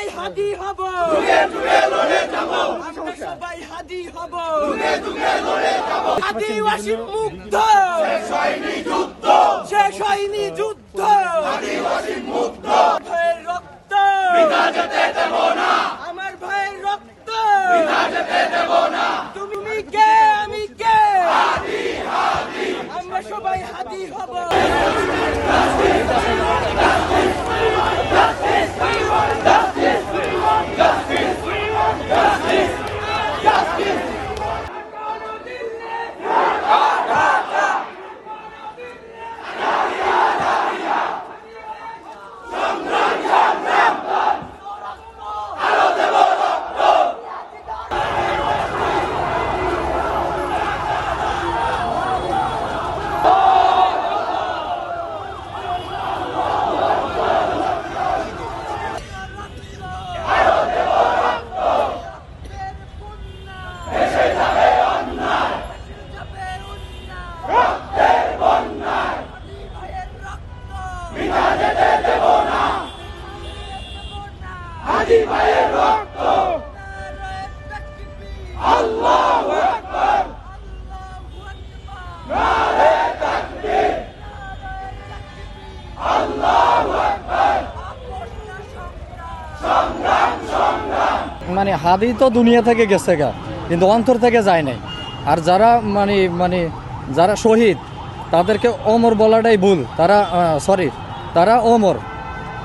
সবাই হাদি হব, আমরা সবাই হাদি হব, আদিবাসী মুগ্ধ, শেষ হয়নি যুদ্ধ, ভাইয়ের রক্ত আমার ভাইয়ের রক্ত, তুমি কে আমি কে, আমরা সবাই হাদি হব। মানে হাদি তো দুনিয়া থেকে গেছে গা, কিন্তু অন্তর থেকে যায় নাই। আর যারা মানে যারা শহীদ তাদেরকে অমর বলাটাই ভুল, তারা অমর,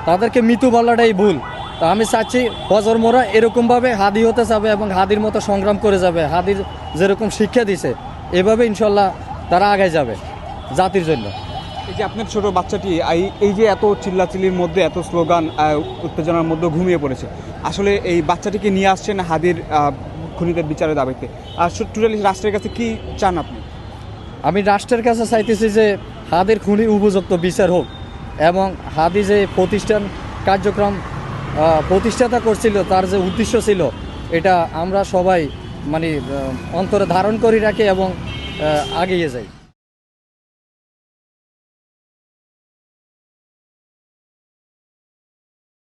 তাদেরকে মৃত্যু বলাটাই ভুল। তা আমি চাচ্ছি প্রজন্মরা এরকমভাবে হাদি হতে যাবে এবং হাদির মতো সংগ্রাম করে যাবে, হাদির যেরকম শিক্ষা দিছে এভাবে ইনশাল্লাহ তারা আগে যাবে জাতির জন্য। এই যে আপনার ছোট বাচ্চাটি এই যে এত চিল্লাচিল্লির মধ্যে, এত স্লোগান উত্তেজনার মধ্যে ঘুমিয়ে পড়েছে, আসলে এই বাচ্চাটিকে নিয়ে আসছেন হাদির খুনিদের বিচারের দাবিতে। আর টোটালি রাষ্ট্রের কাছে কি চান আপনি? আমি রাষ্ট্রের কাছে চাইতেছি যে হাদির খুনির উপযুক্ত বিচার হোক এবং হাদি যে প্রতিষ্ঠান কার্যক্রম প্রতিষ্ঠাতা করছিল, তার যে উদ্দেশ্য ছিল এটা আমরা সবাই অন্তরে ধারণ করে রাখি এবং এগিয়ে যাই।